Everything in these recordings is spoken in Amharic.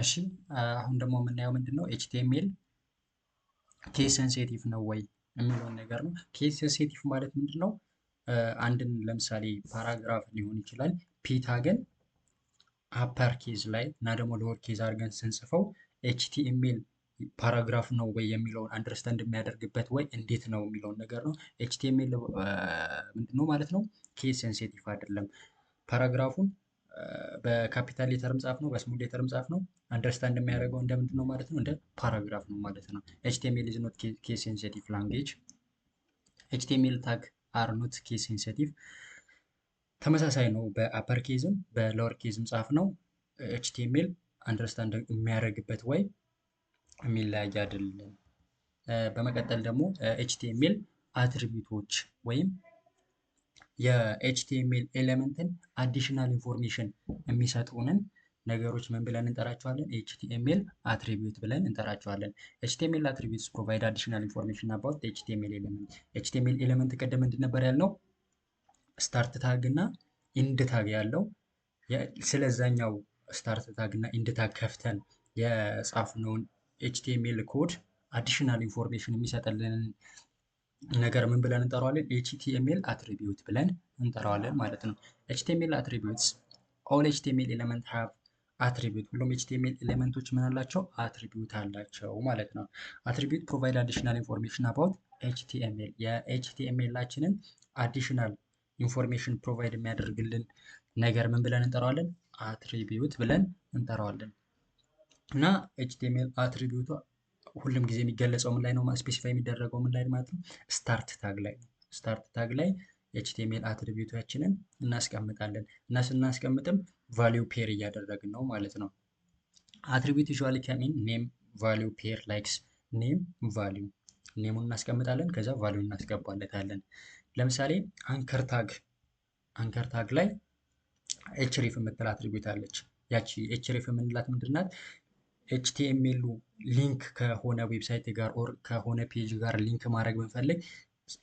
እሺ አሁን ደግሞ የምናየው ምንድነው ኤችቲኤምኤል ኬስ ሴንሲቲቭ ነው ወይ የሚለውን ነገር ነው። ኬስ ሴንሲቲቭ ማለት ምንድነው? አንድን ለምሳሌ ፓራግራፍ ሊሆን ይችላል ፒ ታግን አፐር ኬዝ ላይ እና ደግሞ ሎወር ኬዝ አድርገን ስንጽፈው ኤችቲኤምኤል ፓራግራፍ ነው ወይ የሚለውን አንደርስታንድ የሚያደርግበት ወይ እንዴት ነው የሚለውን ነገር ነው። ኤችቲኤምኤል ምንድነው ማለት ነው? ኬስ ሴንሲቲቭ አይደለም። ፓራግራፉን በካፒታል ሌተርም ጻፍ ነው በስሞል ሌተርም ጻፍ ነው አንደርስታንድ የሚያደርገው እንደ ምንድን ነው ማለት ነው? እንደ ፓራግራፍ ነው ማለት ነው። ኤችቲኤምኤል ኢዝ ኖት ኬስ ሴንሲቲቭ ላንጉዌጅ። ኤችቲኤምኤል ታግ አር ኖት ኬስ ሴንሲቲቭ። ተመሳሳይ ነው በአፐር ኬዝም በሎወር ኬዝም ጻፍ ነው። ኤችቲኤምኤል አንደርስታንድ የሚያደርግበት ወይ የሚለያይ አይደለም። በመቀጠል ደግሞ ኤችቲኤምኤል አትሪቢዩቶች ወይም የኤችቲኤምኤል ኤሌመንትን አዲሽናል ኢንፎርሜሽን የሚሰጡንን ነገሮች ምን ብለን እንጠራቸዋለን? ኤችቲኤምኤል አትሪቢዩት ብለን እንጠራቸዋለን። ኤችቲኤምኤል አትሪቢዩትስ ፕሮቫይድ አዲሽናል ኢንፎርሜሽን አባውት ኤችቲኤምኤል ኤሌመንት። ኤችቲኤምኤል ኤሌመንት ቅድም ምንድን ነበር ያልነው? ስታርት ታግ እና ኢንድ ታግ ያለው ስለዛኛው ስታርት ታግ እና ኢንድ ታግ ከፍተን የጻፍነውን ኤችቲኤምኤል ኮድ አዲሽናል ኢንፎርሜሽን የሚሰጥልንን ነገር ምን ብለን እንጠራዋለን? ኤችቲኤምኤል አትሪቢዩት ብለን እንጠራዋለን ማለት ነው። ኤችቲኤምኤል አትሪቢዩትስ ኦል ኤችቲኤምኤል ኤሌመንት ሃቭ አትሪቢዩት። ሁሉም ኤችቲኤምኤል ኤሌመንቶች ምን አላቸው? አትሪቢዩት አላቸው ማለት ነው። አትሪቢዩት ፕሮቫይድ አዲሽናል ኢንፎርሜሽን አባውት ኤችቲኤምኤል። የኤችቲኤምኤላችንን አዲሽናል ኢንፎርሜሽን ፕሮቫይድ የሚያደርግልን ነገር ምን ብለን እንጠራዋለን? አትሪቢዩት ብለን እንጠራዋለን። እና ኤችቲኤምኤል አትሪቢዩቱ ሁሉም ጊዜ የሚገለጸው ምን ላይ ነው? ስፔሲፋይ የሚደረገው ምን ላይ ማለት ነው? ስታርት ታግ ላይ ነው። ስታርት ታግ ላይ ኤችቲኤምኤል አትሪቢዩታችንን እናስቀምጣለን እና ስናስቀምጥም ቫሊዩ ፔር እያደረግን ነው ማለት ነው። አትሪቢዩት ዩዥዋሊ ካም ኢን ኔም ቫሊዩ ፔር ላይክስ ኔም ቫሊዩ። ኔሙን እናስቀምጣለን ከዛ ቫሊዩ እናስገባለታለን። ለምሳሌ አንከር ታግ ላይ ኤችሪፍ የምትል አትሪቢዩት አለች። ያቺ ኤችሪፍ የምንላት ምንድን ናት? ኤችቲኤምኤሉ ሊንክ ከሆነ ዌብሳይት ጋር ኦር ከሆነ ፔጅ ጋር ሊንክ ማድረግ ብንፈልግ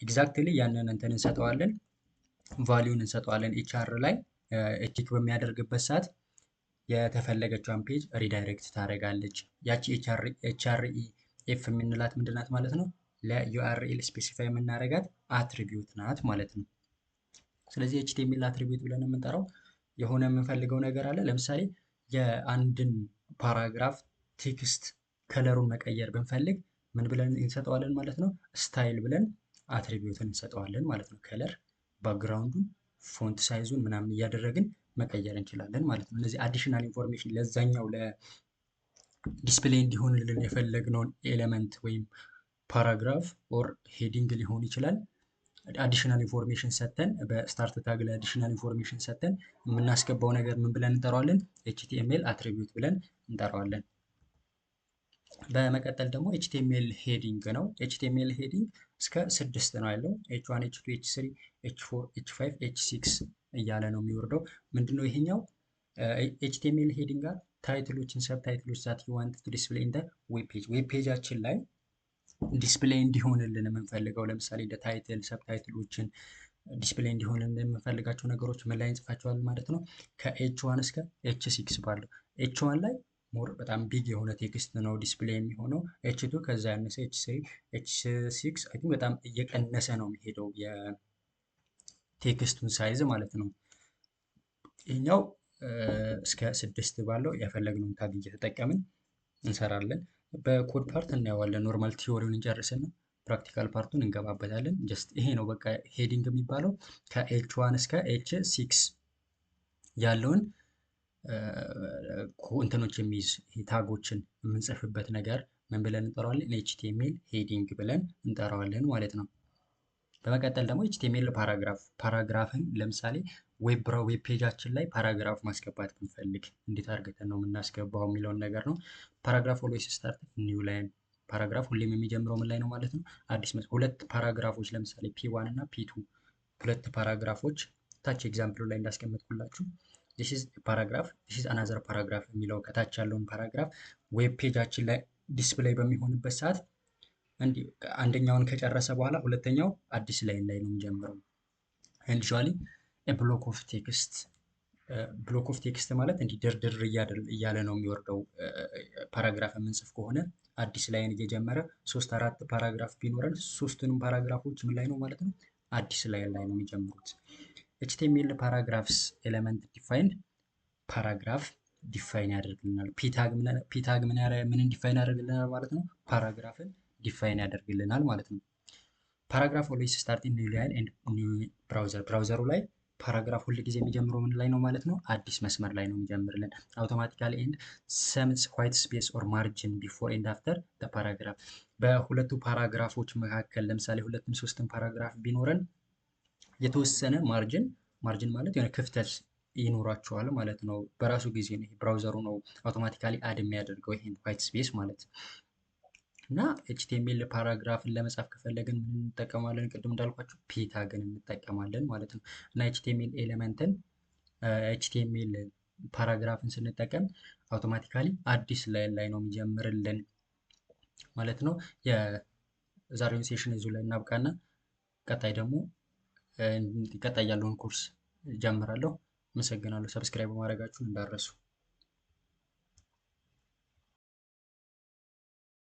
ኤግዛክትሊ ያንን እንትን እንሰጠዋለን፣ ቫሊዩን እንሰጠዋለን። ኤችአር ላይ ኤቲክ በሚያደርግበት ሰዓት የተፈለገችውን ፔጅ ሪዳይሬክት ታደርጋለች። ያቺ ኤችአርኢ ኤፍ የምንላት ምንድናት ማለት ነው? ለዩአርኤል ስፔሲፋይ የምናደርጋት አትሪቢዩት ናት ማለት ነው። ስለዚህ ኤችቲኤምኤል አትሪቢዩት ብለን የምንጠራው የሆነ የምንፈልገው ነገር አለ። ለምሳሌ የአንድን ፓራግራፍ ቴክስት ከለሩን መቀየር ብንፈልግ ምን ብለን እንሰጠዋለን ማለት ነው? ስታይል ብለን አትሪቢዩትን እንሰጠዋለን ማለት ነው። ከለር፣ ባክግራውንዱን፣ ፎንት ሳይዙን ምናምን እያደረግን መቀየር እንችላለን ማለት ነው። እነዚህ አዲሽናል ኢንፎርሜሽን ለዛኛው ለዲስፕሌይ እንዲሆንልን የፈለግነውን ኤሌመንት ወይም ፓራግራፍ ኦር ሄዲንግ ሊሆን ይችላል አዲሽናል ኢንፎርሜሽን ሰጥተን በስታርት ታግ ላይ አዲሽናል ኢንፎርሜሽን ሰጥተን የምናስገባው ነገር ምን ብለን እንጠራዋለን? ኤችቲኤምኤል አትሪቢዩት ብለን እንጠራዋለን። በመቀጠል ደግሞ ኤችቲኤምኤል ሄዲንግ ነው። ኤችቲኤምኤል ሄዲንግ እስከ 6 ነው ያለው። ኤች1፣ ኤች2፣ ኤች3፣ ኤች4፣ ኤች5፣ ኤች6 እያለ ነው የሚወርደው። ምንድነው ይሄኛው? ኤችቲኤምኤል ሄዲንግ ጋር ታይትሎችን ሰብ ታይትሎች ዛት ዩ ዋንት ቱ ዲስፕሌይ ኢን ዘ ዌብ ፔጅ፣ ዌብ ፔጃችን ላይ ዲስፕሌይ እንዲሆንልን የምንፈልገው ለምሳሌ እንደ ታይትል ሰብ ታይትሎችን ዲስፕሌይ እንዲሆንልን የምንፈልጋቸው ነገሮች ምን ላይ እንጽፋቸዋለን ማለት ነው? ከኤች1 እስከ ኤች6 ባለው። ኤች1 ላይ ሞር በጣም ቢግ የሆነ ቴክስት ነው ዲስፕሌይ የሚሆነው። ኤች2 ከዛ ያነሰ፣ ኤች3፣ ኤች6 አይ ቲንክ በጣም እየቀነሰ ነው የሚሄደው የቴክስቱን ሳይዝ ማለት ነው። ይህኛው እስከ 6 ባለው የፈለግነውን ታግ እየተጠቀምን እንሰራለን። በኮድ ፓርት እናየዋለን። ኖርማል ቲዮሪውን እንጨርስና ፕራክቲካል ፓርቱን እንገባበታለን። ጀስት ይሄ ነው በቃ ሄዲንግ የሚባለው ከኤች1 እስከ ኤች6 ያለውን እንትኖች የሚይዝ ታጎችን የምንጽፍበት ነገር ምን ብለን እንጠራዋለን? ኤችቲኤምኤል ሄዲንግ ብለን እንጠራዋለን ማለት ነው። በመቀጠል ደግሞ ኤችቲኤምኤል ፓራግራፍን ለምሳሌ ዌብ ፔጃችን ላይ ፓራግራፍ ማስገባት ብንፈልግ እንዴት አድርገን ነው የምናስገባው የሚለውን ነገር ነው። ፓራግራፍ ኦልዌይስ ስታርት ኒው ላይን። ፓራግራፍ ሁሌም የሚጀምረው ምን ላይ ነው ማለት ነው? አዲስ ሁለት ፓራግራፎች ለምሳሌ ፒ1 እና ፒ2 ሁለት ፓራግራፎች ታች ኤግዛምፕሉ ላይ እንዳስቀመጥኩላችሁ this is paragraph, this is another paragraph የሚለው ከታች ያለውን ፓራግራፍ ዌብ ፔጃችን ላይ ዲስፕሌይ በሚሆንበት ሰዓት አንደኛውን ከጨረሰ በኋላ ሁለተኛው አዲስ ላይን ላይ ነው የሚጀምረው። and usually a block of text ብሎክ ኦፍ ቴክስት ማለት እንዲህ ድርድር እያለ ነው የሚወርደው። ፓራግራፍ የምንጽፍ ከሆነ አዲስ ላይን እየጀመረ 3-4 ፓራግራፍ ቢኖረን 3ቱንም ፓራግራፎች ምን ላይ ነው ማለት ነው? አዲስ ላይን ላይ ነው የሚጀምሩት። ኤችቲኤምኤል ፓራግራፍስ ኤሌመንት ዲፋይንድ ፓራግራፍ ዲፋይን ያደርግልናል። ፒታግ ምን ዲፋይን ያደርግልናል ማለት ነው? ፓራግራፍን ዲፋይን ያደርግልናል ማለት ነው። ፓራግራፍ ኦልዌይስ ስታርት ኢን ኒው ላይን ኤንድ ኒው ብራውዘር። ብራውዘሩ ላይ ፓራግራፍ ሁል ጊዜ የሚጀምረው ምን ላይ ነው ማለት ነው? አዲስ መስመር ላይ ነው የሚጀምርልን። አውቶማቲካሊ ኤንድ ሰምስ ዋይት ስፔስ ኦር ማርጅን ቢፎር ኤንድ አፍተር ፓራግራፍ። በሁለቱ ፓራግራፎች መካከል ለምሳሌ 2-3 ፓራግራፍ ቢኖረን የተወሰነ ማርጅን ማለት የሆነ ክፍተት ይኖራቸዋል ማለት ነው። በራሱ ጊዜ ነው ብራውዘሩ ነው አውቶማቲካሊ አድ የሚያደርገው ይሄን ዋይት ስፔስ ማለት ነው። እና ኤችቲኤምኤል ፓራግራፍን ለመጻፍ ከፈለግን ምን እንጠቀማለን? ቅድም እንዳልኳችሁ ፒታግን እንጠቀማለን ማለት ነው። እና ኤችቲኤምኤል ኤሌመንትን ኤችቲኤምኤል ፓራግራፍን ስንጠቀም አውቶማቲካሊ አዲስ ላይን ላይ ነው የሚጀምርልን ማለት ነው። የዛሬውን ሴሽን እዚሁ ላይ እናብቃና ቀጣይ ደግሞ ቀጣይ ያለውን ኮርስ ጀምራለሁ። አመሰግናለሁ። ሰብስክራይብ ማድረጋችሁን እንዳትረሱ።